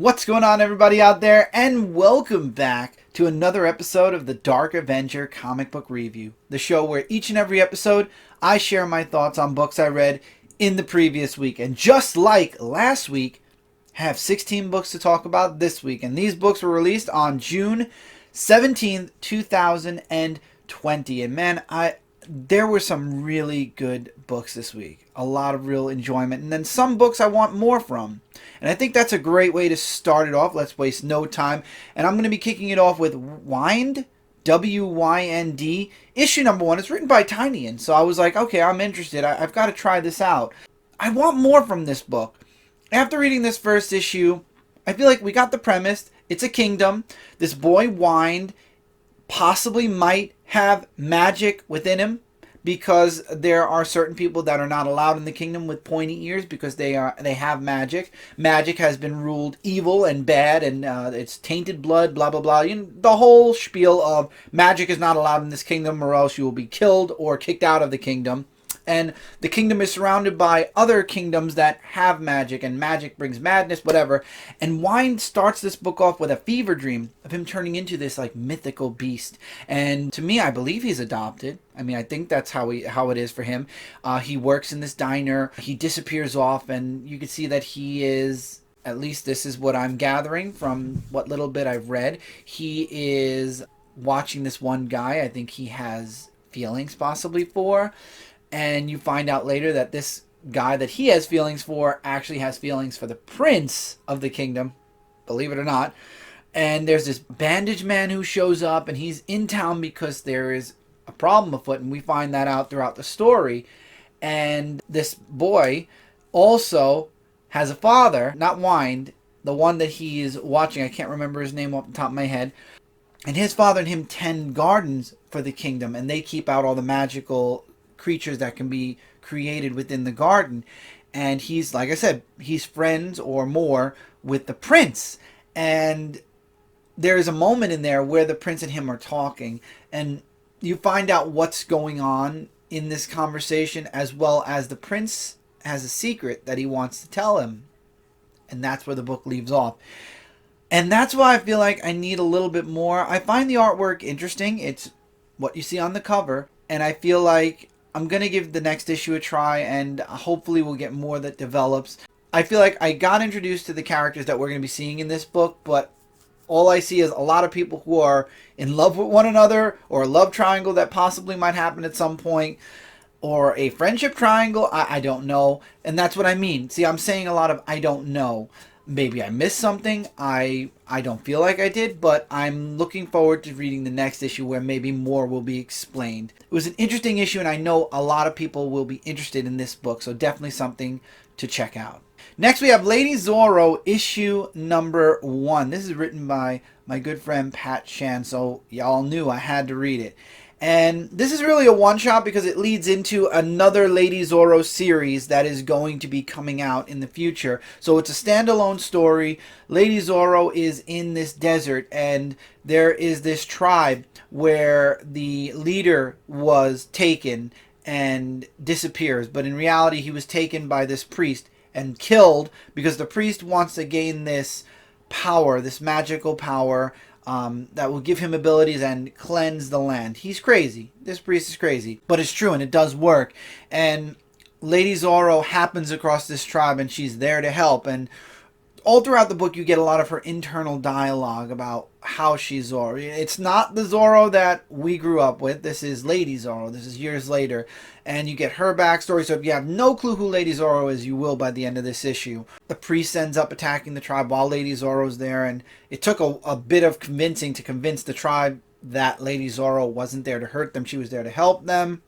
What's going on, everybody out there, and welcome back to another episode of the Dark Avenger comic book review, the show where each and every episode I share my thoughts on books I read in the previous week. And just like last week, I have 16 books to talk about this week, and these books were released on June 17th, 2020. And man, there were some really good books this week. A lot of real enjoyment. And then some books I want more from. And I think that's a great way to start it off. Let's waste no time. And I'm going to be kicking it off with Wynd, W-Y-N-D, issue number 1. It's written by Tynion. So I was like, okay, I'm interested. I've got to try this out. I want more from this book. After reading this first issue, I feel like we got the premise. It's a kingdom. This boy, Wynd, possibly might have magic within him, because there are certain people that are not allowed in the kingdom with pointy ears because they have magic. Magic has been ruled evil and bad, and it's tainted blood, blah blah blah. You know, the whole spiel of magic is not allowed in this kingdom, or else you will be killed or kicked out of the kingdom. And the kingdom is surrounded by other kingdoms that have magic, and magic brings madness, whatever. And Wynd starts this book off with a fever dream of him turning into this like mythical beast. And to me, I believe he's adopted. I mean, I think that's how it is for him. He works in this diner. He disappears off, and you can see that he is, at least this is what I'm gathering from what little bit I've read, he is watching this one guy I think he has feelings possibly for. And you find out later that this guy that he has feelings for actually has feelings for the prince of the kingdom, believe it or not. And there's this bandage man who shows up, and he's in town because there is a problem afoot, and we find that out throughout the story. And this boy also has a father, not Wynd, the one that he is watching. I can't remember his name off the top of my head. And his father and him tend gardens for the kingdom, and they keep out all the magical creatures that can be created within the garden. And he's, like I said, he's friends or more with the prince. And there is a moment in there where the prince and him are talking, and you find out what's going on in this conversation, as well as the prince has a secret that he wants to tell him. And that's where the book leaves off. And that's why I feel like I need a little bit more. I find the artwork interesting. It's what you see on the cover, and I feel like I'm going to give the next issue a try, and hopefully we'll get more that develops. I feel like I got introduced to the characters that we're going to be seeing in this book, but all I see is a lot of people who are in love with one another, or a love triangle that possibly might happen at some point, or a friendship triangle. I don't know. And that's what I mean. See, I'm saying a lot of I don't know. Maybe I missed something. I don't feel like I did, but I'm looking forward to reading the next issue where maybe more will be explained. It was an interesting issue, and I know a lot of people will be interested in this book, so definitely something to check out. Next, we have Lady Zorro, issue number 1. This is written by my good friend Pat Shan, so y'all knew I had to read it. And this is really a one-shot because it leads into another Lady Zorro series that is going to be coming out in the future. So it's a standalone story. Lady Zorro is in this desert, and there is this tribe where the leader was taken and disappears. But in reality, he was taken by this priest and killed because the priest wants to gain this power, this magical power, that will give him abilities and cleanse the land. He's crazy. This priest is crazy. But it's true, and it does work. And Lady Zorro happens across this tribe, and she's there to help. And all throughout the book, you get a lot of her internal dialogue about how she's Zorro. It's not the Zorro that we grew up with. This is Lady Zorro. This is years later. And you get her backstory. So if you have no clue who Lady Zorro is, you will by the end of this issue. The priest ends up attacking the tribe while Lady Zorro's there. And it took a bit of convincing to convince the tribe that Lady Zorro wasn't there to hurt them. She was there to help them.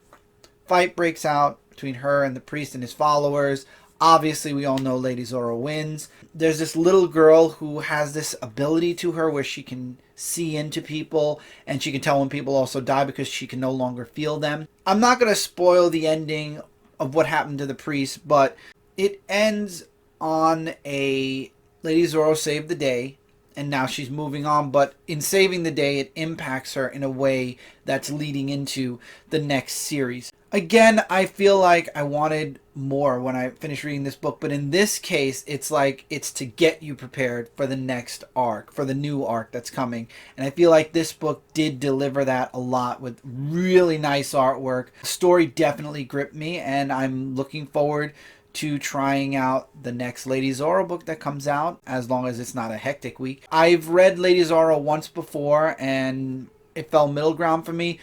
Fight breaks out between her and the priest and his followers. Obviously, we all know Lady Zorro wins. There's this little girl who has this ability to her where she can see into people, and she can tell when people also die because she can no longer feel them. I'm not going to spoil the ending of what happened to the priest, but it ends on a Lady Zorro saved the day, and now she's moving on. But in saving the day, it impacts her in a way that's leading into the next series. Again, I feel like I wanted more when I finish reading this book. But in this case, it's like it's to get you prepared for the next arc, for the new arc that's coming. And I feel like this book did deliver that a lot with really nice artwork. The story definitely gripped me, and I'm looking forward to trying out the next Lady Zorro book that comes out, as long as it's not a hectic week. I've read Lady Zorro once before, and it fell middle ground for me.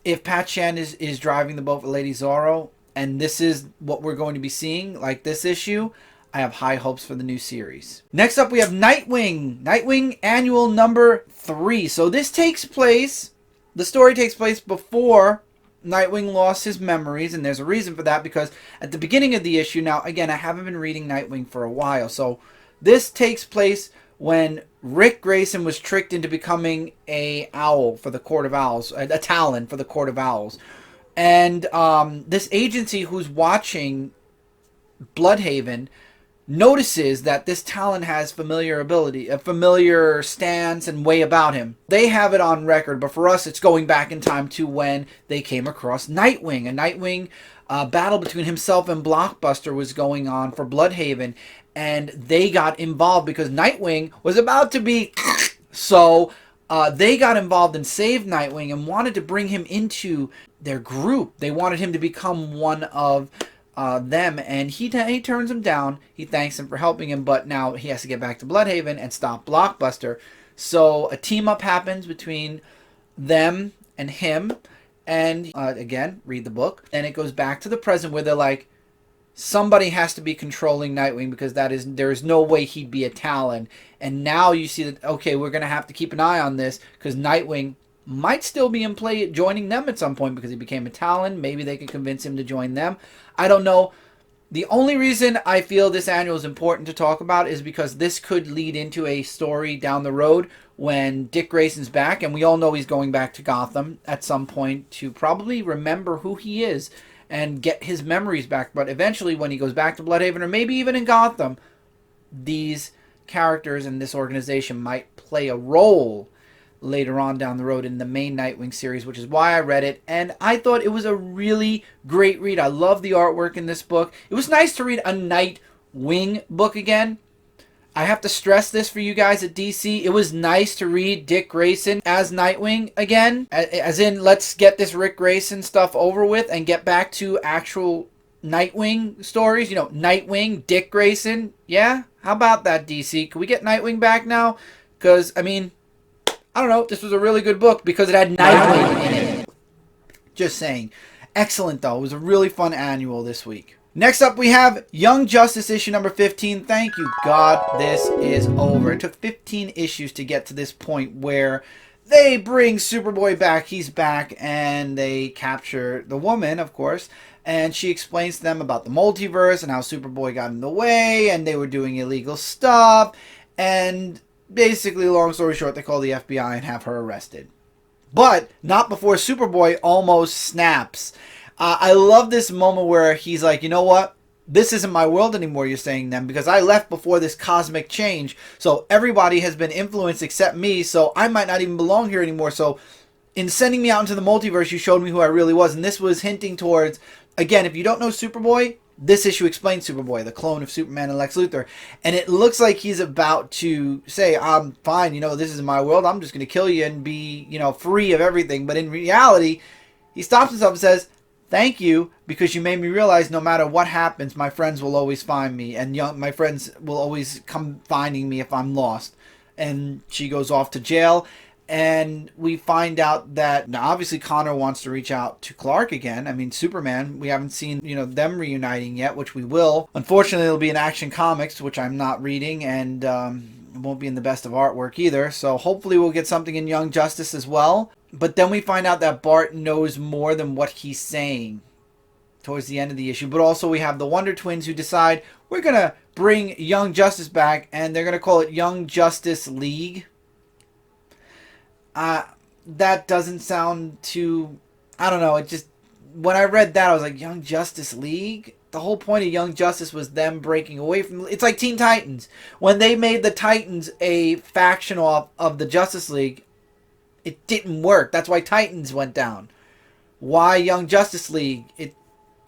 If Pat Chan is driving the boat for Lady Zorro, and this is what we're going to be seeing, like this issue, I have high hopes for the new series. Next up, we have Nightwing Annual number 3. So this takes place, the story takes place before Nightwing lost his memories, and there's a reason for that, because at the beginning of the issue, now again, I haven't been reading Nightwing for a while, so this takes place when Rick Grayson was tricked into becoming a owl for the Court of Owls, a Talon for the Court of Owls. And this agency who's watching Bloodhaven notices that this Talon has familiar ability, a familiar stance and way about him. They have it on record, but for us, it's going back in time to when they came across Nightwing. A Nightwing battle between himself and Blockbuster was going on for Bloodhaven, and they got involved because Nightwing was about to be so. They got involved and saved Nightwing and wanted to bring him into their group. They wanted him to become one of them, and he turns him down. He thanks him for helping him, but now he has to get back to Bloodhaven and stop Blockbuster. So a team-up happens between them and him, and again, read the book. And it goes back to the present where they're like, somebody has to be controlling Nightwing, because there is no way he'd be a Talon. And now you see that, okay, we're going to have to keep an eye on this, because Nightwing might still be in play joining them at some point because he became a Talon. Maybe they could convince him to join them. I don't know. The only reason I feel this annual is important to talk about is because this could lead into a story down the road when Dick Grayson's back, and we all know he's going back to Gotham at some point to probably remember who he is and get his memories back. But eventually, when he goes back to Bloodhaven, or maybe even in Gotham, these characters in this organization might play a role later on down the road in the main Nightwing series, which is why I read it, and I thought it was a really great read. I love the artwork in this book. It was nice to read a Nightwing book again. I have to stress this for you guys at DC. It was nice to read Dick Grayson as Nightwing again. As in, let's get this Rick Grayson stuff over with and get back to actual Nightwing stories. You know, Nightwing, Dick Grayson. Yeah? How about that, DC? Can we get Nightwing back now? Because, I mean, I don't know. This was a really good book because it had Nightwing in it. Just saying. Excellent, though. It was a really fun annual this week. Next up, we have Young Justice issue number 15. Thank you, God, this is over. It took 15 issues to get to this point where they bring Superboy back. He's back, and they capture the woman, of course, and she explains to them about the multiverse and how Superboy got in the way, and they were doing illegal stuff, and basically, long story short, they call the FBI and have her arrested. But not before Superboy almost snaps. I love this moment where he's like, you know what? This isn't my world anymore, you're saying then, because I left before this cosmic change. So everybody has been influenced except me, so I might not even belong here anymore. So in sending me out into the multiverse, you showed me who I really was. And this was hinting towards, again, if you don't know Superboy, this issue explains Superboy, the clone of Superman and Lex Luthor. And it looks like he's about to say, I'm fine, you know, this is my world. I'm just going to kill you and be, you know, free of everything. But in reality, he stops himself and says, thank you, because you made me realize no matter what happens, my friends will always find me. And my friends will always come finding me if I'm lost. And she goes off to jail. And we find out that, now obviously Connor wants to reach out to Clark again. I mean, Superman, we haven't seen, you know, them reuniting yet, which we will. Unfortunately, it'll be in Action Comics, which I'm not reading, and it won't be in the best of artwork either. So hopefully we'll get something in Young Justice as well. But then we find out that Bart knows more than what he's saying towards the end of the issue. But also we have the Wonder Twins who decide we're going to bring Young Justice back, and they're going to call it Young Justice League. That doesn't sound too, I don't know, it just, when I read that, I was like, Young Justice League? The whole point of Young Justice was them breaking away from, it's like Teen Titans. When they made the Titans a faction of the Justice League, it didn't work. That's why Titans went down. Why Young Justice League?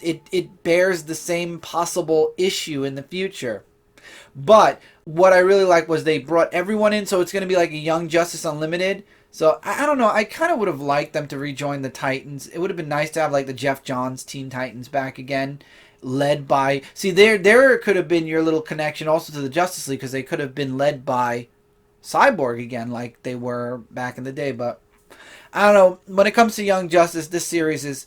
it bears the same possible issue in the future. But what I really like was they brought everyone in, so it's going to be like a Young Justice Unlimited. So I don't know. I kind of would have liked them to rejoin the Titans. It would have been nice to have like the Jeff Johns Teen Titans back again, led by. See, there could have been your little connection also to the Justice League, because they could have been led by Cyborg again, like they were back in the day. But I don't know. When it comes to Young Justice, this series is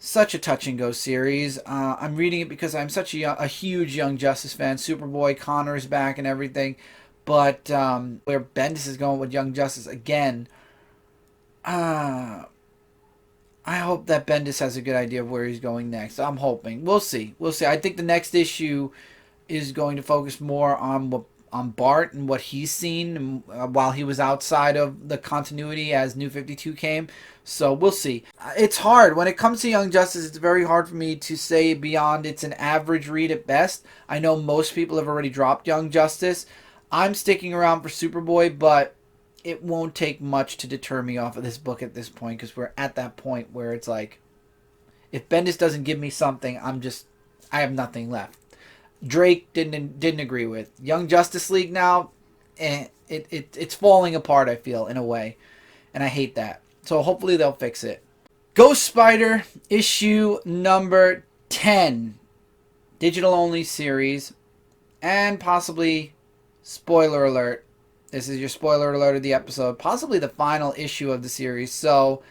such a touch and go series. I'm reading it because I'm such a huge Young Justice fan. Superboy, Connor is back and everything. But where Bendis is going with Young Justice again, I hope that Bendis has a good idea of where he's going next. I'm hoping. We'll see. We'll see. I think the next issue is going to focus more on Bart and what he's seen while he was outside of the continuity as New 52 came. So we'll see. It's hard. When it comes to Young Justice, it's very hard for me to say beyond it's an average read at best. I know most people have already dropped Young Justice. I'm sticking around for Superboy, but it won't take much to deter me off of this book at this point, because we're at that point where it's like, if Bendis doesn't give me something, I have nothing left. Drake didn't agree with. Young Justice League now, it's falling apart, I feel, in a way. And I hate that. So hopefully they'll fix it. Ghost Spider, issue number 10. Digital only series. And possibly, spoiler alert, this is your spoiler alert of the episode, possibly the final issue of the series. So,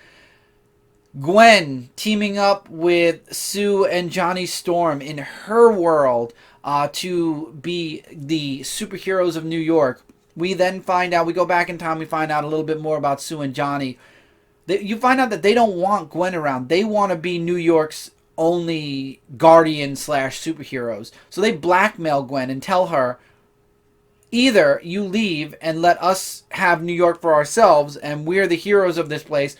Gwen teaming up with Sue and Johnny Storm in her world to be the superheroes of New York. We then find out, we go back in time, we find out a little bit more about Sue and Johnny. You find out that they don't want Gwen around. They want to be New York's only guardian / superheroes. So they blackmail Gwen and tell her, either you leave and let us have New York for ourselves and we're the heroes of this place,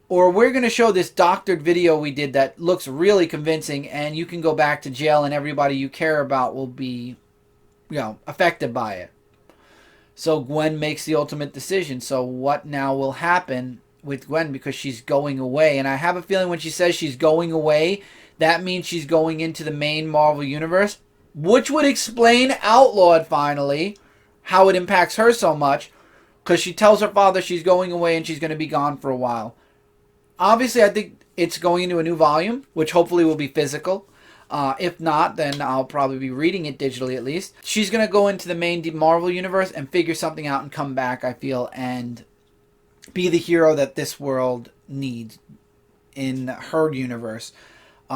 or we're going to show this doctored video we did that looks really convincing and you can go back to jail and everybody you care about will be, affected by it. So Gwen makes the ultimate decision. So what now will happen with Gwen, because she's going away? And I have a feeling when she says she's going away, that means she's going into the main Marvel Universe, which would explain Outlawed finally, how it impacts her so much, because she tells her father she's going away and she's going to be gone for a while. Obviously, I think it's going into a new volume, which hopefully will be physical. If not, then I'll probably be reading it digitally at least. She's going to go into the main Marvel Universe and figure something out and come back, I feel, and be the hero that this world needs in her universe.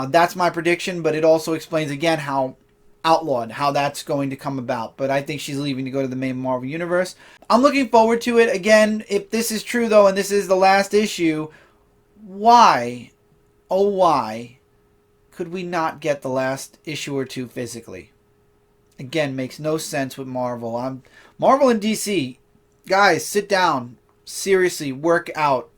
That's my prediction, but it also explains again how Outlawed, how that's going to come about. But I think she's leaving to go to the main Marvel Universe. I'm looking forward to it. Again, if this is true though, and this is the last issue, why, oh why, could we not get the last issue or two physically? Again, makes no sense with Marvel. Marvel and DC, guys, sit down. Seriously, work out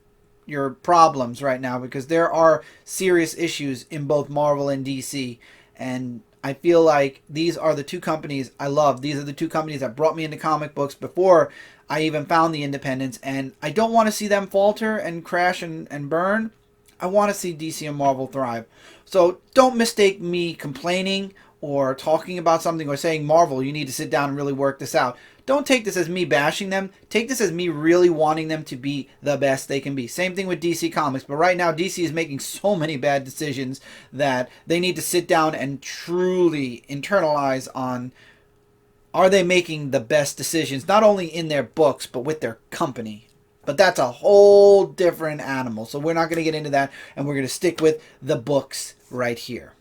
your problems right now, because there are serious issues in both Marvel and DC. And I feel like these are the two companies I love. These are the two companies that brought me into comic books before I even found the independents. And I don't want to see them falter and crash and burn. I want to see DC and Marvel thrive. So don't mistake me complaining or talking about something or saying, Marvel, you need to sit down and really work this out. Don't take this as me bashing them. Take this as me really wanting them to be the best they can be. Same thing with DC Comics. But right now, DC is making so many bad decisions that they need to sit down and truly internalize on, are they making the best decisions, not only in their books, but with their company. But that's a whole different animal. So we're not going to get into that, and we're going to stick with the books right here.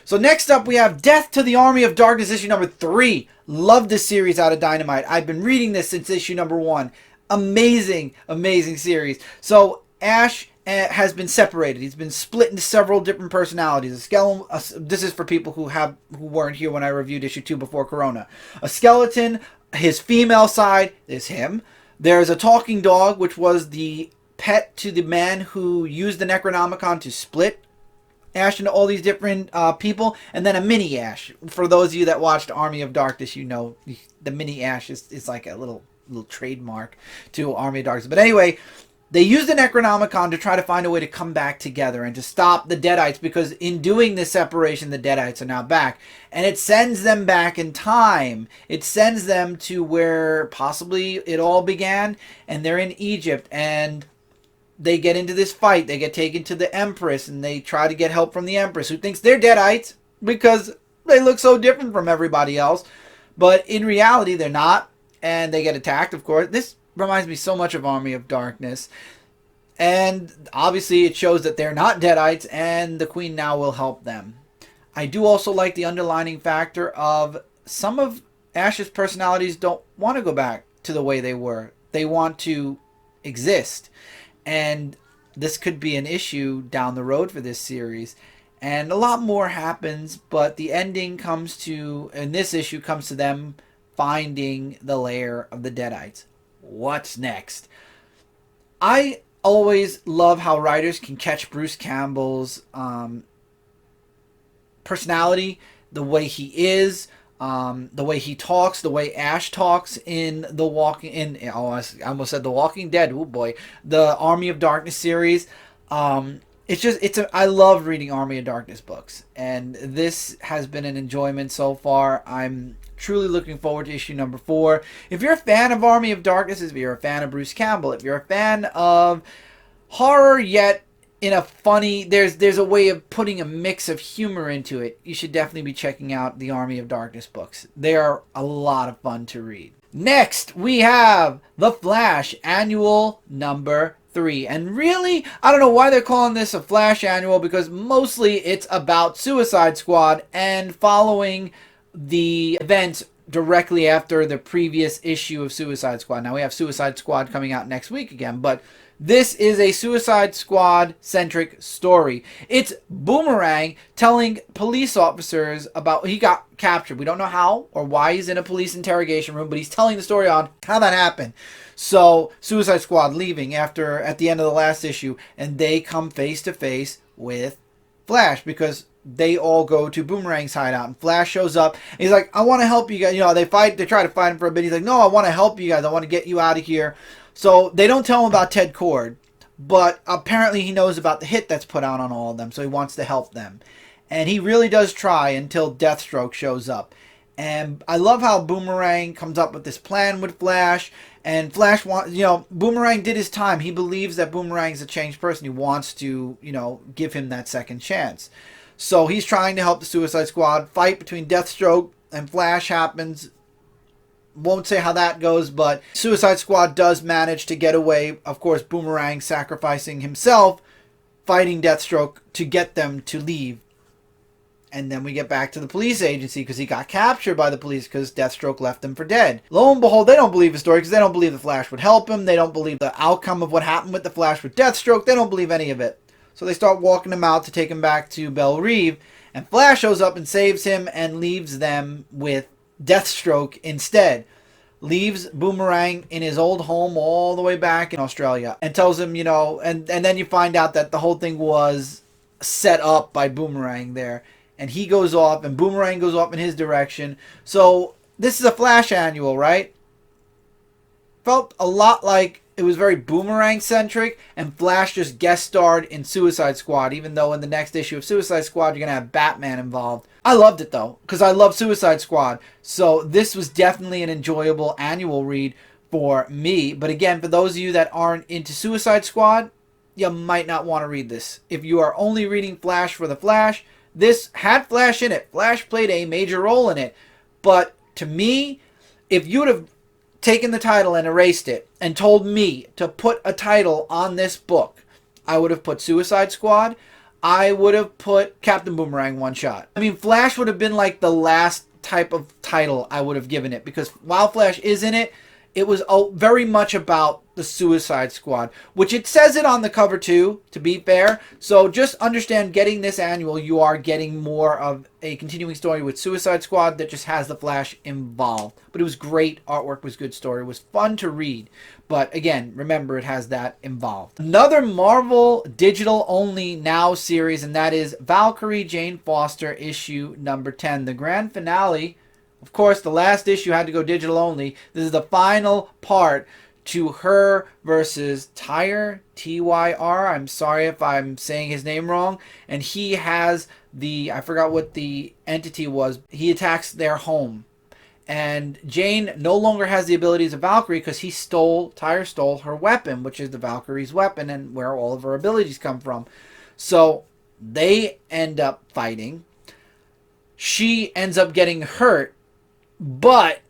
So next up, we have Death to the Army of Darkness, issue number 3. Love this series out of Dynamite. I've been reading this since issue number 1. Amazing, amazing series. So Ash has been separated. He's been split into several different personalities. A skeleton. This is for people who weren't here when I reviewed issue 2 before Corona. A skeleton. His female side is him. There's a talking dog, which was the pet to the man who used the Necronomicon to split Ash into all these different people, and then a mini Ash. For those of you that watched Army of Darkness, you know the mini Ash is like a little trademark to Army of Darkness. But anyway, They use the Necronomicon to try to find a way to come back together and to stop the Deadites, because in doing this separation, the Deadites are now back. And it sends them back in time. It sends them to where possibly it all began, and they're in Egypt, and they get into this fight. They get taken to the Empress, and they try to get help from the Empress, who thinks they're Deadites because they look so different from everybody else. But in reality, they're not, and they get attacked, of course. This reminds me so much of Army of Darkness. And obviously it shows that they're not Deadites, and the Queen now will help them. I do also like the underlining factor of some of Ash's personalities don't want to go back to the way they were. They want to exist. And this could be an issue down the road for this series. And a lot more happens, but the ending comes to, and this issue comes to them finding the lair of the Deadites. What's next? I always love how writers can catch Bruce Campbell's personality, the way he is, the way he talks, the way Ash talks in the I almost said The Walking Dead. Oh boy, the Army of Darkness series. I love reading Army of Darkness books, and this has been an enjoyment so far. I'm truly looking forward to issue number 4. If you're a fan of Army of Darkness, if you're a fan of Bruce Campbell, if you're a fan of horror yet in a funny, there's a way of putting a mix of humor into it, you should definitely be checking out the Army of Darkness books. They are a lot of fun to read. Next, we have The Flash Annual number 3. And really, I don't know why they're calling this a Flash Annual, because mostly it's about Suicide Squad and following the events directly after the previous issue of Suicide Squad. Now we have Suicide Squad coming out next week again, but this is a Suicide Squad centric story. It's Boomerang telling police officers about, he got captured. We don't know how or why he's in a police interrogation room, but he's telling the story on how that happened. So Suicide Squad leaving at the end of the last issue, and they come face to face with Flash, because they all go to Boomerang's hideout, and Flash shows up. And he's like, I want to help you guys. You know, they try to fight him for a bit. He's like, no, I want to help you guys. I want to get you out of here. So they don't tell him about Ted Kord, but apparently he knows about the hit that's put out on all of them, so he wants to help them. And he really does try until Deathstroke shows up. And I love how Boomerang comes up with this plan with Flash, and Flash wants, Boomerang did his time. He believes that Boomerang's a changed person. He wants to, give him that second chance. So he's trying to help the Suicide Squad. Fight between Deathstroke and Flash happens. Won't say how that goes, but Suicide Squad does manage to get away. Of course, Boomerang sacrificing himself, fighting Deathstroke to get them to leave. And then we get back to the police agency, because he got captured by the police because Deathstroke left him for dead. Lo and behold, they don't believe his story, because they don't believe the Flash would help him. They don't believe the outcome of what happened with the Flash with Deathstroke. They don't believe any of it. So they start walking him out to take him back to Belle Reve. And Flash shows up and saves him and leaves them with Deathstroke instead. Leaves Boomerang in his old home all the way back in Australia. And tells him, and then you find out that the whole thing was set up by Boomerang there. And he goes off, and Boomerang goes off in his direction. So this is a Flash Annual, right? Felt a lot like it was very Boomerang-centric, and Flash just guest starred in Suicide Squad, even though in the next issue of Suicide Squad, you're going to have Batman involved. I loved it, though, because I love Suicide Squad. So this was definitely an enjoyable annual read for me. But again, for those of you that aren't into Suicide Squad, you might not want to read this. If you are only reading Flash for the Flash, this had Flash in it. Flash played a major role in it. But to me, if you would have taken the title and erased it and told me to put a title on this book, I would have put Suicide Squad. I would have put Captain Boomerang One Shot. I mean, Flash would have been like the last type of title I would have given it, because while Flash is in it, it was very much about the Suicide Squad, which it says it on the cover too, to be fair. So just understand, getting this annual, you are getting more of a continuing story with Suicide Squad that just has the Flash involved. But it was great. Artwork was good. Story was fun to read. But again, remember, it has that involved. Another Marvel digital only now series, and that is Valkyrie Jane Foster issue number 10, the grand finale. Of course, the last issue had to go digital only. This is the final part to her versus Tyr, Tyr. I'm sorry if I'm saying his name wrong. And he has I forgot what the entity was. He attacks their home. And Jane no longer has the abilities of Valkyrie because Tyr stole her weapon, which is the Valkyrie's weapon and where all of her abilities come from. So they end up fighting. She ends up getting hurt, but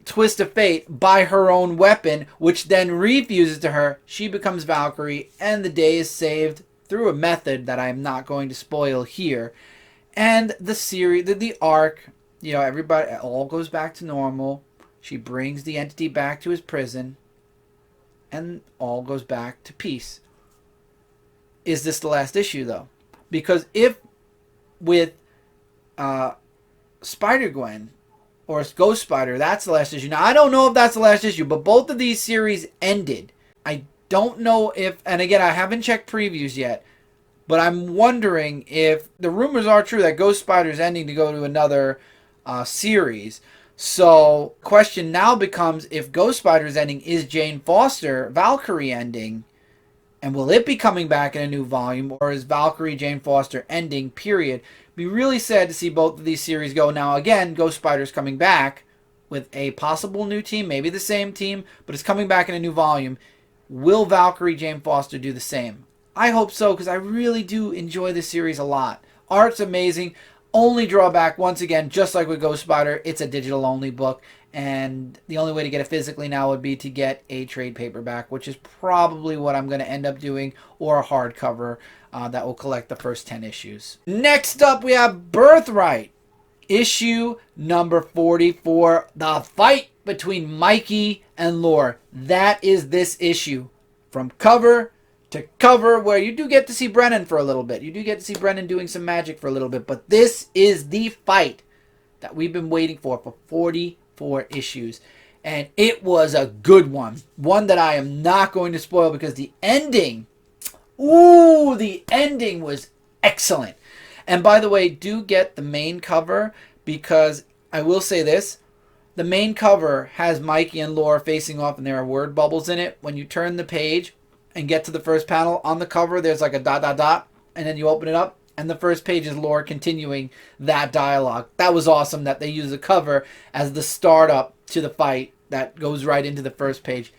twist of fate, by her own weapon, which then refuses to her. She becomes Valkyrie, and the day is saved through a method that I'm not going to spoil here. And the series, the arc, everybody, all goes back to normal. She brings the entity back to his prison, and all goes back to peace. Is this the last issue, though? Because if with Spider-Gwen or Ghost Spider, that's the last issue. Now, I don't know if that's the last issue, but both of these series ended. I don't know if, and again, I haven't checked previews yet, but I'm wondering if the rumors are true that Ghost Spider is ending to go to another series. So, question now becomes, if Ghost Spider is ending, is Jane Foster, Valkyrie, ending? And will it be coming back in a new volume? Or is Valkyrie, Jane Foster ending, period? Be really sad to see both of these series go. Now, again, Ghost Spider's coming back with a possible new team, maybe the same team, but it's coming back in a new volume. Will Valkyrie, Jane Foster do the same? I hope so, because I really do enjoy this series a lot. Art's amazing. Only drawback, once again, just like with Ghost Spider, it's a digital-only book, and the only way to get it physically now would be to get a trade paperback, which is probably what I'm going to end up doing, or a hardcover that will collect the first 10 issues. Next up, we have Birthright, issue number 44, the fight between Mikey and Lore. That is this issue. From cover to cover, where you do get to see Brennan for a little bit. You do get to see Brennan doing some magic for a little bit. But this is the fight that we've been waiting for 44 issues. And it was a good one. One that I am not going to spoil because the ending, the ending was excellent. And by the way, do get the main cover, because I will say this. The main cover has Mikey and Lore facing off, and there are word bubbles in it. When you turn the page and get to the first panel on the cover, there's like a ... and then you open it up, and the first page is Lore continuing that dialogue. That was awesome that they use the cover as the startup to the fight that goes right into the first page.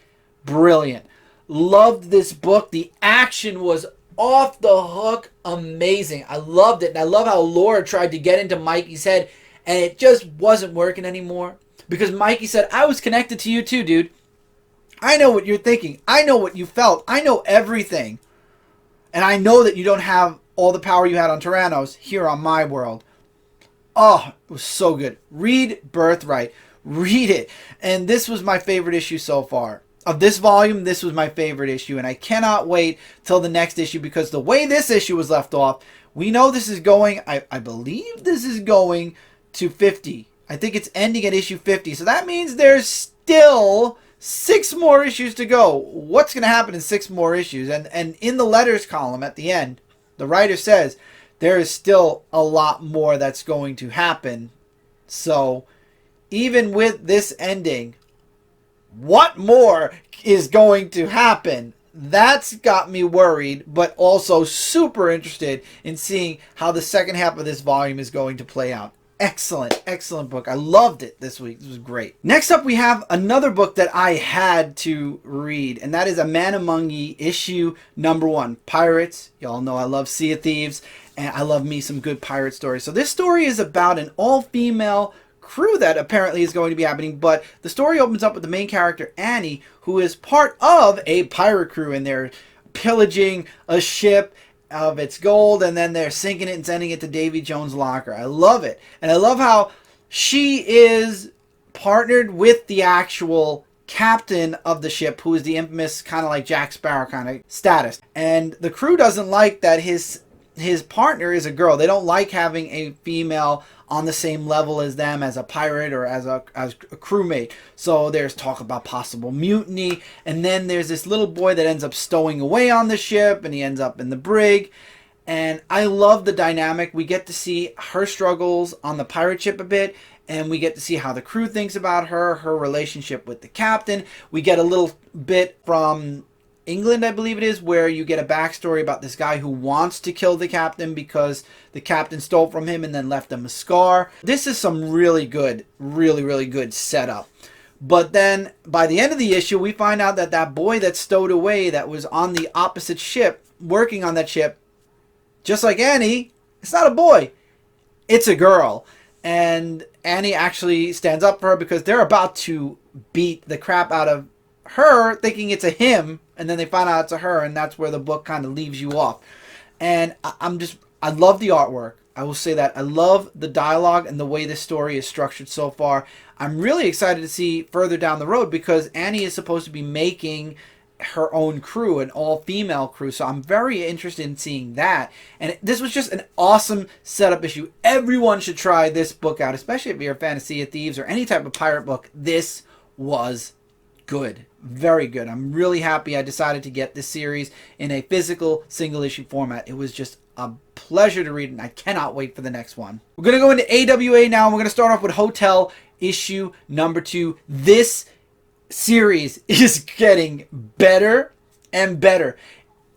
Brilliant. Loved this book. The action was off the hook. Amazing. I loved it. And I love how Lore tried to get into Mikey's head, and it just wasn't working anymore. Because Mikey said, I was connected to you too, dude. I know what you're thinking. I know what you felt. I know everything. And I know that you don't have all the power you had on Tyrannos here on my world. Oh, it was so good. Read Birthright. Read it. And this was my favorite issue so far. Of this volume, this was my favorite issue. And I cannot wait till the next issue, because the way this issue was left off, we know this is going, I believe this is going to 50. I think it's ending at issue 50. So that means there's still 6 more issues to go. What's going to happen in 6 more issues? And in the letters column at the end, the writer says there is still a lot more that's going to happen. So even with this ending, what more is going to happen? That's got me worried, but also super interested in seeing how the second half of this volume is going to play out. Excellent, excellent book. I loved it this week. This was great. Next up, we have another book that I had to read, and that is a Man Amoung Ye issue number 1. Pirates. Y'all know I love Sea of Thieves, and I love me some good pirate stories. So this story is about an all-female crew that apparently is going to be happening, but the story opens up with the main character, Annie, who is part of a pirate crew, and they're pillaging a ship of its gold, and then they're sinking it and sending it to Davy Jones' locker. I love it. And I love how she is partnered with the actual captain of the ship, who is the infamous kind of like Jack Sparrow kind of status. And the crew doesn't like that his partner is a girl. They don't like having a female on the same level as them as a pirate or as a crewmate. So there's talk about possible mutiny, and then there's this little boy that ends up stowing away on the ship, and he ends up in the brig. And I love the dynamic. We get to see her struggles on the pirate ship a bit, and we get to see how the crew thinks about her, her relationship with the captain. We get a little bit from England, I believe it is, where you get a backstory about this guy who wants to kill the captain because the captain stole from him and then left him a scar. This is some really good, really good setup. But then by the end of the issue, we find out that that boy that stowed away, that was on the opposite ship, working on that ship, just like Annie, it's not a boy, it's a girl. And Annie actually stands up for her because they're about to beat the crap out of her, thinking it's a him, and then they find out it's a her, and that's where the book kind of leaves you off. And I love the artwork. I will say that. I love the dialogue and the way this story is structured so far. I'm really excited to see further down the road because Annie is supposed to be making her own crew, an all-female crew. So I'm very interested in seeing that. And this was just an awesome setup issue. Everyone should try this book out, especially if you're a fan of Sea of Thieves or any type of pirate book. This was good. Very good. I'm really happy I decided to get this series in a physical single-issue format. It was just a pleasure to read, and I cannot wait for the next one. We're going to go into AWA now, and we're going to start off with Hotell issue number 2. This series is getting better and better.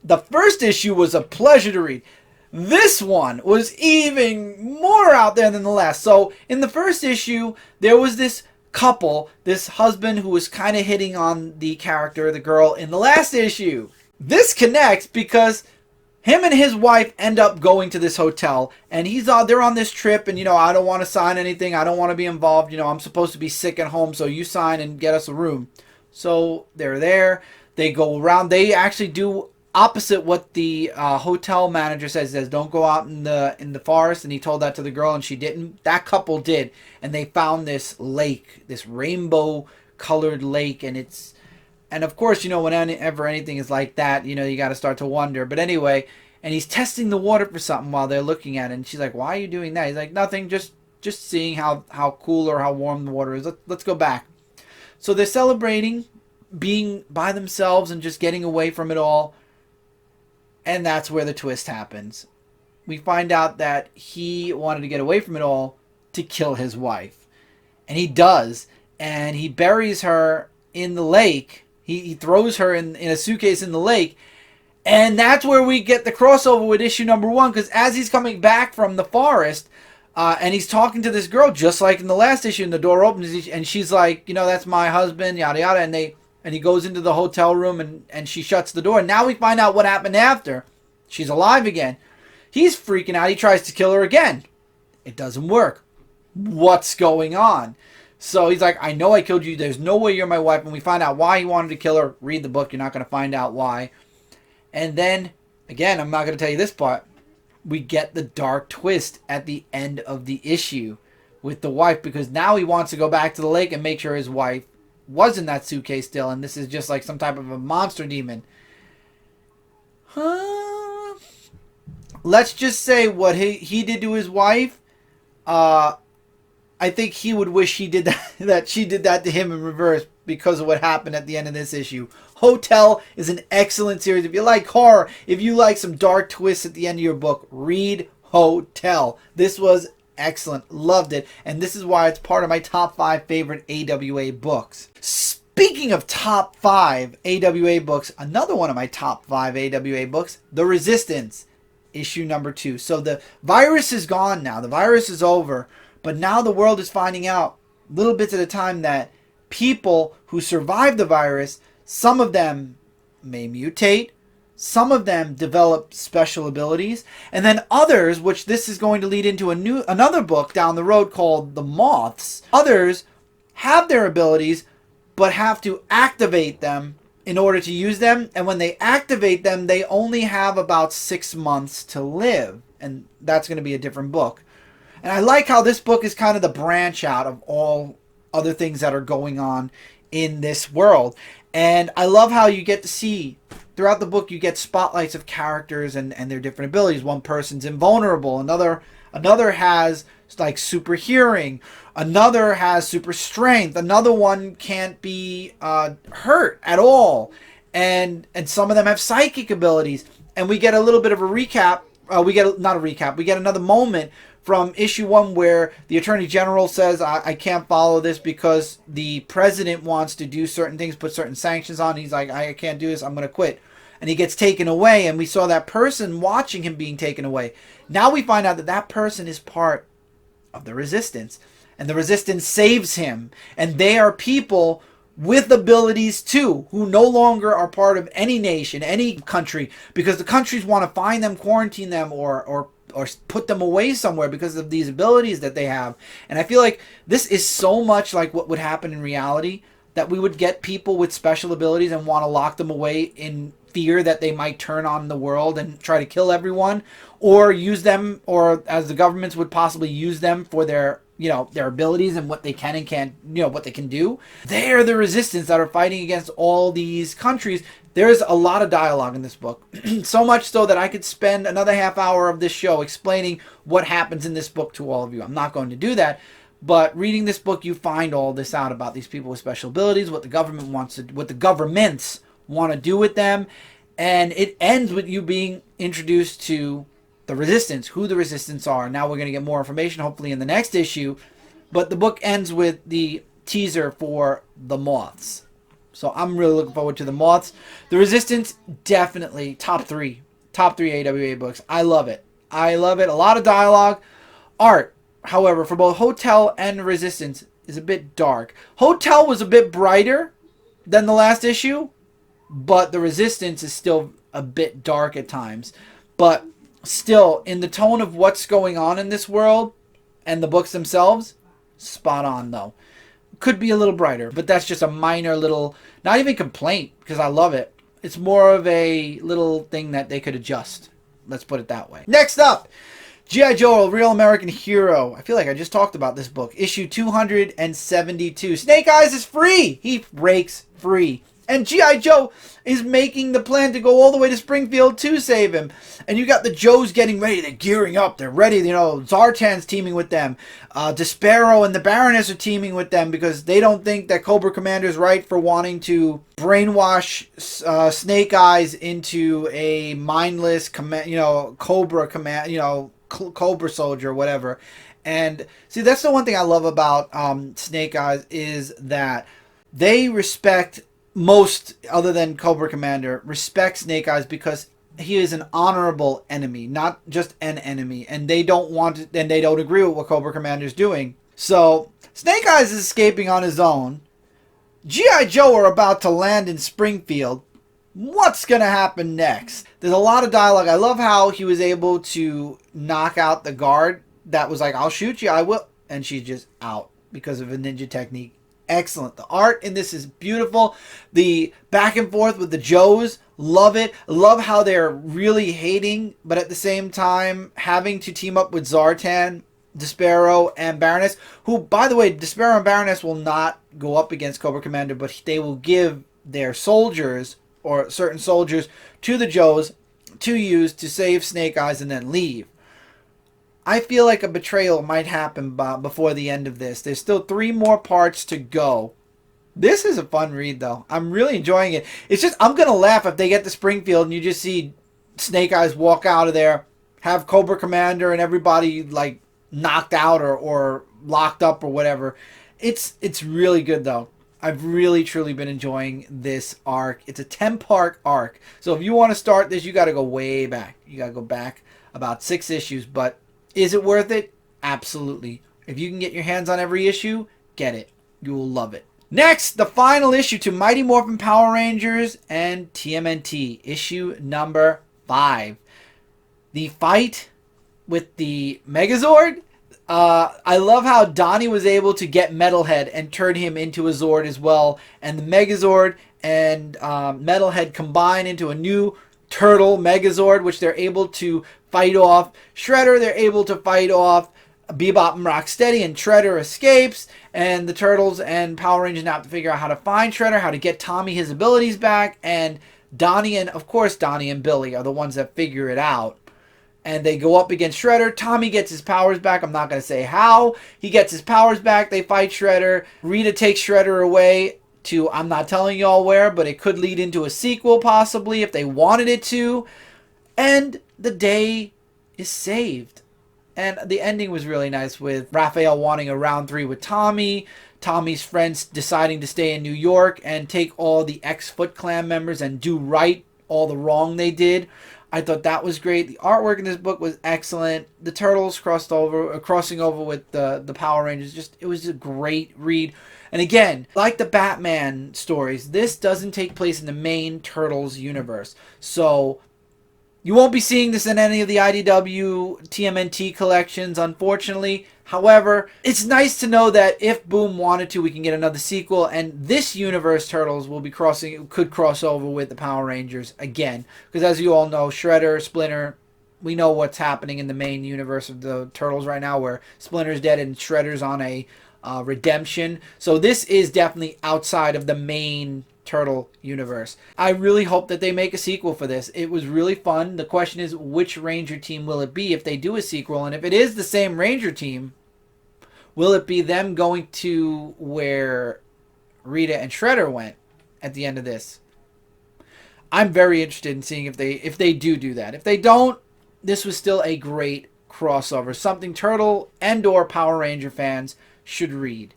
The first issue was a pleasure to read. This one was even more out there than the last. So in the first issue, there was this couple, this husband who was kind of hitting on the character, the girl, in the last issue. This connects because him and his wife end up going to this hotel, and they're on this trip, and I don't want to sign anything, I don't want to be involved, I'm supposed to be sick at home, so you sign and get us a room. So they're there, they go around, they actually do opposite what the hotel manager says. Don't go out in the forest, and he told that to the girl and she didn't. That couple did, and they found this lake, this rainbow colored lake, and of course, whenever anything is like that, you got to start to wonder. But anyway, and he's testing the water for something while they're looking at it, and she's like, why are you doing that? He's like, nothing, just seeing how cool or how warm the water is. Let's go back. So they're celebrating being by themselves and just getting away from it all. And that's where the twist happens. We find out that he wanted to get away from it all to kill his wife. And he does. And he buries her in the lake. He throws her in a suitcase in the lake. And that's where we get the crossover with issue number 1. Because as he's coming back from the forest, and he's talking to this girl, just like in the last issue, and the door opens, and she's like, that's my husband, yada yada. And he goes into the hotel room, and she shuts the door. And now we find out what happened after. She's alive again. He's freaking out. He tries to kill her again. It doesn't work. What's going on? So he's like, I know I killed you. There's no way you're my wife. And we find out why he wanted to kill her. Read the book. You're not going to find out why. And then, again, I'm not going to tell you this part. We get the dark twist at the end of the issue with the wife. Because now he wants to go back to the lake and make sure his wife was in that suitcase still. And this is just like some type of a monster demon. Let's just say what he did to his wife. I think he would wish he did that she did that to him in reverse because of what happened at the end of this issue. Hotell is an excellent series. If you like horror, if you like some dark twists at the end of your book, read Hotell. This was excellent. Loved it. And this is why it's part of my top 5 favorite AWA books. Speaking of top 5 AWA books, another one of my top 5 AWA books, The Resistance, issue number 2. So the virus is gone now. The virus is over. But now the world is finding out, little bits at a time, that people who survive the virus, some of them may mutate, some of them develop special abilities, and then others, which this is going to lead into another book down the road called The Moths, others have their abilities but have to activate them in order to use them, and when they activate them, they only have about 6 months to live, and that's going to be a different book. And I like how this book is kind of the branch out of all other things that are going on in this world. And I love how you get to see, throughout the book, you get spotlights of characters and their different abilities. One person's invulnerable. Another has like super hearing. Another has super strength. Another one can't be hurt at all. And some of them have psychic abilities. And we get a little bit of a recap. We get another moment from issue 1 where the Attorney General says, I can't follow this because the president wants to do certain things, put certain sanctions on. He's like, I can't do this, I'm going to quit. And he gets taken away, and we saw that person watching him being taken away. Now we find out that that person is part of the resistance, and the resistance saves him. And they are people with abilities too, who no longer are part of any nation, any country, because the countries want to find them, quarantine them, or put them away somewhere because of these abilities that they have. And I feel like this is so much like what would happen in reality, that we would get people with special abilities and want to lock them away in fear that they might turn on the world and try to kill everyone, or use them, or as the governments would possibly use them for their, you know, their abilities and what they can and can't, you know, what they can do. They're the resistance that are fighting against all these countries. There's a lot of dialogue in this book. So much so that I could spend another half hour of this show explaining what happens in this book to all of you. I'm not going to do that. But reading this book, you find all this out about these people with special abilities, what the government wants to, what the governments want to do with them. And it ends with you being introduced to the resistance, who the resistance are. Now we're going to get more information, hopefully, in the next issue. But the book ends with the teaser for the Moths. So I'm really looking forward to the Moths. The Resistance, definitely top three AWA books. I love it. I love it. A lot of dialogue. Art, however, for both Hotell and Resistance is a bit dark. Hotell was a bit brighter than the last issue, but the Resistance is still a bit dark at times. But still, in the tone of what's going on in this world and the books themselves, spot on though. Could be a little brighter, but that's just a minor little, not even complaint, because I love it. It's more of a little thing that they could adjust. Let's put it that way. Next up, G.I. Joe, A Real American Hero. I feel like I just talked about this book. Issue 272. Snake Eyes is free. He breaks free. And G.I. Joe is making the plan to go all the way to Springfield to save him. And you got the Joes getting ready. They're gearing up. They're ready. You know, Zartan's teaming with them. Despero and the Baroness are teaming with them because they don't think that Cobra Commander's right for wanting to brainwash Snake Eyes into a mindless, Cobra Cobra soldier or whatever. And see, that's the one thing I love about Snake Eyes is that they respect most, other than Cobra Commander, respect Snake Eyes because he is an honorable enemy, not just an enemy, and they don't want it, and they don't agree with what Cobra Commander is doing. So Snake Eyes is escaping on his own. G.I. Joe are about to land in Springfield. What's going to happen next? There's a lot of dialogue. I love how he was able to knock out the guard that was like, I'll shoot you, I will. And she's just out because of a ninja technique. Excellent. The art in this is beautiful. The back and forth with the Joes, love it. Love how they're really hating, but at the same time having to team up with Zartan, Despero, and Baroness, who, by the way, Despero and Baroness will not go up against Cobra Commander, but they will give their soldiers, or certain soldiers, to the Joes to use to save Snake Eyes and then leave. I feel like a betrayal might happen before the end of this. There's still 3 more parts to go. This is a fun read, though. I'm really enjoying it. It's just, I'm going to laugh if they get to Springfield and you just see Snake Eyes walk out of there, have Cobra Commander and everybody, like, knocked out or locked up or whatever. It's really good, though. I've really, truly been enjoying this arc. It's a 10-part arc. So if you want to start this, you got to go way back. You got to go back about 6 issues, but is it worth it? Absolutely. If you can get your hands on every issue, get it. You will love it. Next, the final issue to Mighty Morphin Power Rangers and TMNT. Issue number 5. The fight with the Megazord. I love how Donnie was able to get Metalhead and turn him into a Zord as well. And the Megazord and Metalhead combine into a new Turtle Megazord, which they're able to fight off Shredder. They're able to fight off Bebop and Rocksteady, and Shredder escapes. And the Turtles and Power Rangers now have to figure out how to find Shredder, how to get Tommy his abilities back. And Donnie and, of course, Donnie and Billy are the ones that figure it out. And they go up against Shredder. Tommy gets his powers back. I'm not going to say how. He gets his powers back. They fight Shredder. Rita takes Shredder away to, I'm not telling y'all where, but it could lead into a sequel possibly if they wanted it to. And the day is saved. And the ending was really nice with Raphael wanting a round 3 with Tommy, Tommy's friends deciding to stay in New York and take all the ex-Foot Clan members and do right all the wrong they did. I thought that was great. The artwork in this book was excellent. The Turtles crossing over with the Power Rangers, it was a great read. And again, like the Batman stories, this doesn't take place in the main Turtles universe. So you won't be seeing this in any of the IDW TMNT collections, unfortunately. However, it's nice to know that if Boom wanted to, we can get another sequel, and this universe Turtles could cross over with the Power Rangers again. Because as you all know, Shredder, Splinter, we know what's happening in the main universe of the Turtles right now, where Splinter's dead and Shredder's on a redemption. So this is definitely outside of the main Turtle universe. I really hope that they make a sequel for this. It was really fun. The question is, which Ranger team will it be if they do a sequel? And if it is the same Ranger team, will it be them going to where Rita and Shredder went at the end of this? I'm very interested in seeing if they do that. If they don't, this was still a great crossover. Something Turtle and or Power Ranger fans should read.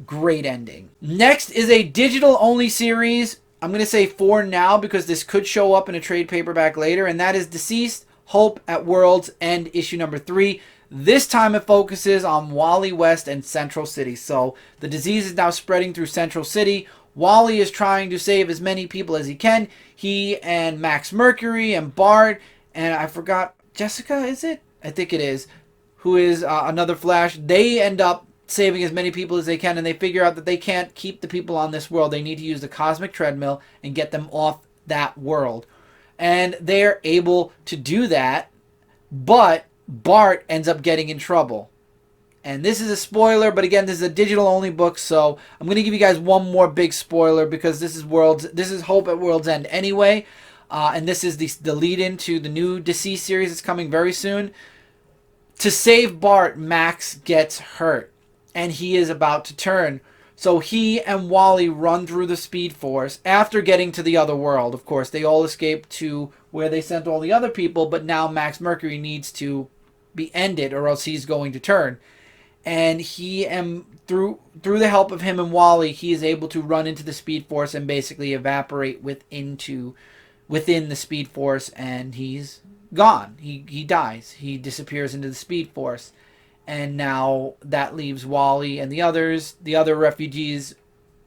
Great ending. Next is a digital only series. I'm going to say for now because this could show up in a trade paperback later, and that is DCeased, Hope at World's End, issue number 3. This time it focuses on Wally West and Central City. So the disease is now spreading through Central City. Wally is trying to save as many people as he can. He and Max Mercury and Bart, and I forgot, Jessica, is it? I think it is, who is another Flash. They end up saving as many people as they can, and they figure out that they can't keep the people on this world. They need to use the cosmic treadmill and get them off that world. And they're able to do that, but Bart ends up getting in trouble. And this is a spoiler, but again, this is a digital only book, so I'm going to give you guys one more big spoiler because this is Hope at World's End anyway. And this is the lead into the new DCeased series that's coming very soon. To save Bart, Max gets hurt, and he is about to turn. So he and Wally run through the Speed Force after getting to the other world. Of course, they all escape to where they sent all the other people, but now Max Mercury needs to be ended or else he's going to turn. And through the help of him and Wally, he is able to run into the Speed Force and basically evaporate within the Speed Force, and he's gone. He dies. He disappears into the Speed Force. And now that leaves Wally and the other refugees,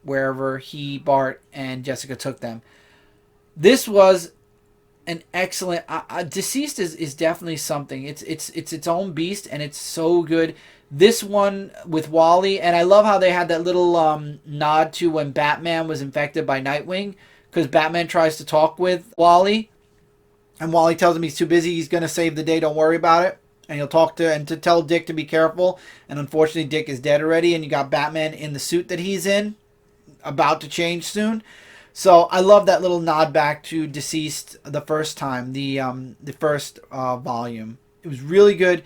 wherever Bart, and Jessica took them. This was an excellent... DCeased is definitely something. It's its own beast, and it's so good. This one with Wally, and I love how they had that little nod to when Batman was infected by Nightwing, because Batman tries to talk with Wally, and Wally tells him he's too busy, he's going to save the day, don't worry about it. And he'll to tell Dick to be careful. And unfortunately, Dick is dead already. And you got Batman in the suit that he's in, about to change soon. So I love that little nod back to DCeased the first time, the first volume. It was really good.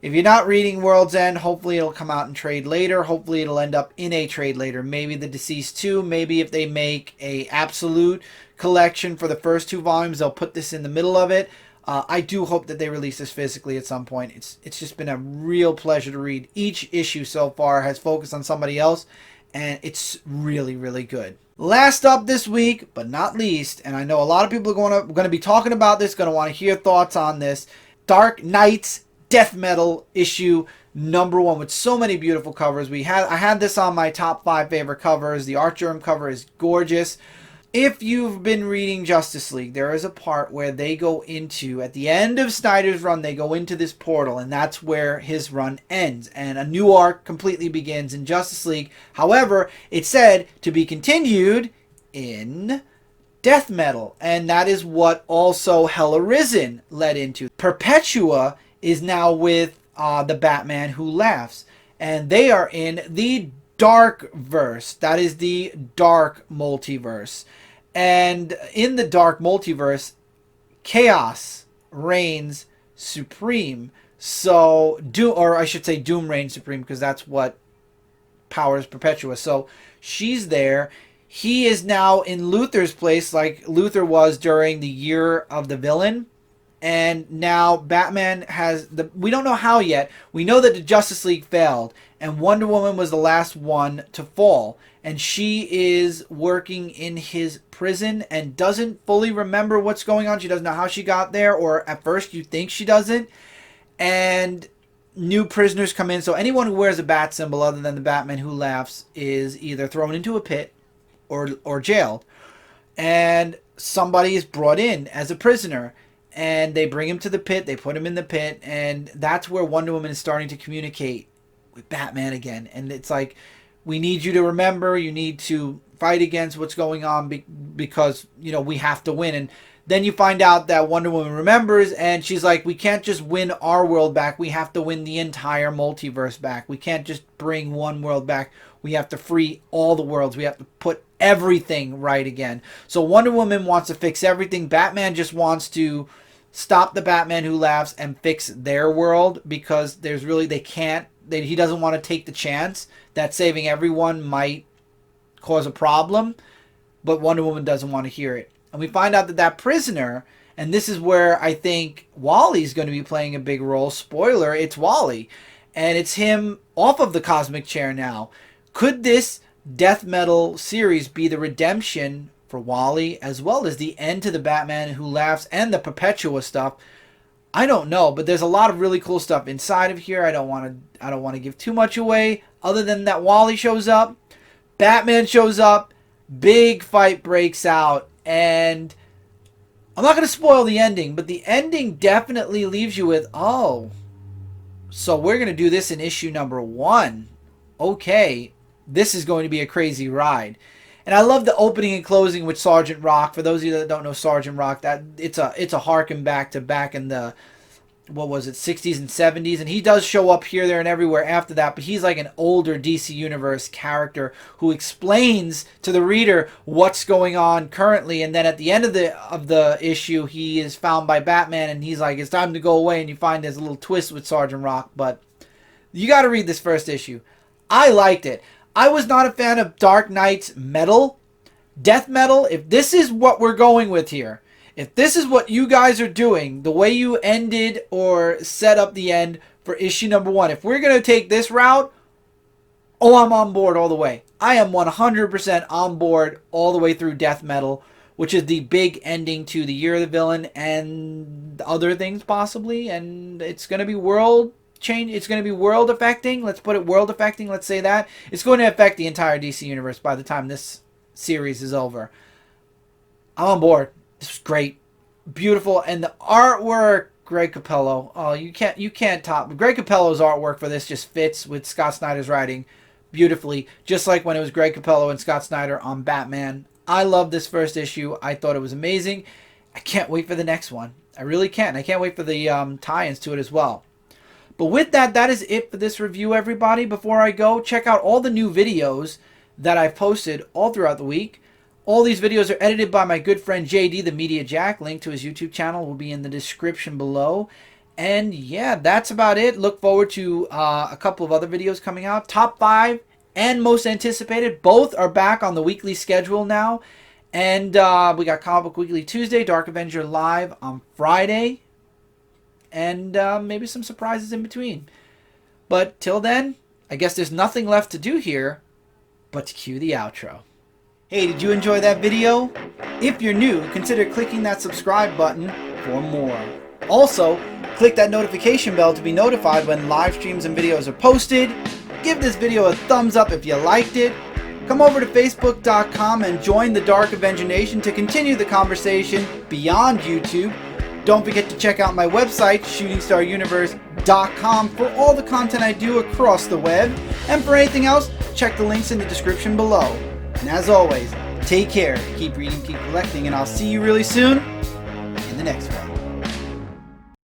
If you're not reading World's End, hopefully it'll come out in trade later. Hopefully it'll end up in a trade later. Maybe the DCeased 2. Maybe if they make a absolute collection for the first 2 volumes, they'll put this in the middle of it. I do hope that they release this physically at some point. It's just been a real pleasure to read. Each issue so far has focused on somebody else, and it's really, really good. Last up this week, but not least, and I know a lot of people are going to be talking about this, going to want to hear thoughts on this, Dark Knight's Death Metal issue number 1 with so many beautiful covers. I had this on my top 5 favorite covers. The Art Germ cover is gorgeous. If you've been reading Justice League, there is a part where they go into, at the end of Snyder's run, they go into this portal, and that's where his run ends. And a new arc completely begins in Justice League. However, it's said to be continued in Death Metal. And that is what also Hell Arisen led into. Perpetua is now with the Batman Who Laughs. And they are in the Dark Verse. That is the Dark Multiverse. And in the Dark Multiverse, chaos reigns supreme. So, Doom reigns supreme, because that's what powers Perpetua. So, she's there. He is now in Luthor's place, like Luthor was during the Year of the Villain. And now Batman has we don't know how yet. We know that the Justice League failed, and Wonder Woman was the last one to fall. And she is working in his prison and doesn't fully remember what's going on. She doesn't know how she got there, or at first you think she doesn't. And new prisoners come in. So anyone who wears a bat symbol other than the Batman Who Laughs is either thrown into a pit or jailed. And somebody is brought in as a prisoner. And they bring him to the pit. They put him in the pit. And that's where Wonder Woman is starting to communicate with Batman again. And it's like, we need you to remember. You need to fight against what's going on because, you know, we have to win. And then you find out that Wonder Woman remembers. And she's like, we can't just win our world back. We have to win the entire multiverse back. We can't just bring one world back. We have to free all the worlds. We have to put everything right again. So Wonder Woman wants to fix everything. Batman just wants to stop the Batman Who Laughs and fix their world because there's really, he doesn't want to take the chance that saving everyone might cause a problem, but Wonder Woman doesn't want to hear it. And we find out that that prisoner, and this is where I think Wally's going to be playing a big role. Spoiler, it's Wally. And it's him off of the cosmic chair now. Could this death metal series be the redemption for Wally, as well as the end to the Batman Who Laughs and the Perpetua stuff? I don't know, but there's a lot of really cool stuff inside of here. I don't want to give too much away, other than that Wally shows up, Batman shows up, big fight breaks out, and I'm not going to spoil the ending, but the ending definitely leaves you with, oh, so we're going to do this in issue number 1. Okay, this is going to be a crazy ride. And I love the opening and closing with Sergeant Rock. For those of you that don't know Sergeant Rock, that it's a harken back in the, what was it, 60s and 70s. And he does show up here, there, and everywhere after that. But he's like an older DC Universe character who explains to the reader what's going on currently. And then at the end of the issue, he is found by Batman, and he's like, it's time to go away. And you find there's a little twist with Sergeant Rock. But you got to read this first issue. I liked it. I was not a fan of Dark Knight's metal, death metal. If this is what we're going with here, if this is what you guys are doing, the way you ended or set up the end for issue number 1, if we're going to take this route, oh, I'm on board all the way. I am 100% on board all the way through death metal, which is the big ending to the Year of the Villain and other things possibly. And it's going to be world change. It's going to be world affecting. Let's put it world affecting. Let's say that. It's going to affect the entire DC Universe by the time this series is over. I'm on board. This was great. Beautiful. And the artwork, Greg Capullo. Oh, you can't top. Greg Capullo's artwork for this just fits with Scott Snyder's writing beautifully. Just like when it was Greg Capullo and Scott Snyder on Batman. I love this first issue. I thought it was amazing. I can't wait for the next one. I really can't. I can't wait for the tie-ins to it as well. But with that, that is it for this review, everybody. Before I go, check out all the new videos that I've posted all throughout the week. All these videos are edited by my good friend JD, the Media Jack. Link to his YouTube channel will be in the description below. And yeah, that's about it. Look forward to a couple of other videos coming out. Top 5 and most anticipated. Both are back on the weekly schedule now. And we got Comic Book Weekly Tuesday, Dark Avenger Live on Friday. And maybe some surprises in between. But till then, I guess there's nothing left to do here but to cue the outro. Hey, did you enjoy that video? If you're new, consider clicking that subscribe button for more. Also, click that notification bell to be notified when live streams and videos are posted. Give this video a thumbs up if you liked it. Come over to Facebook.com and join the Dark Avenger Nation to continue the conversation beyond YouTube. Don't forget to check out my website, ShootingStarUniverse.com, for all the content I do across the web. And for anything else, check the links in the description below. And as always, take care, keep reading, keep collecting, and I'll see you really soon in the next one.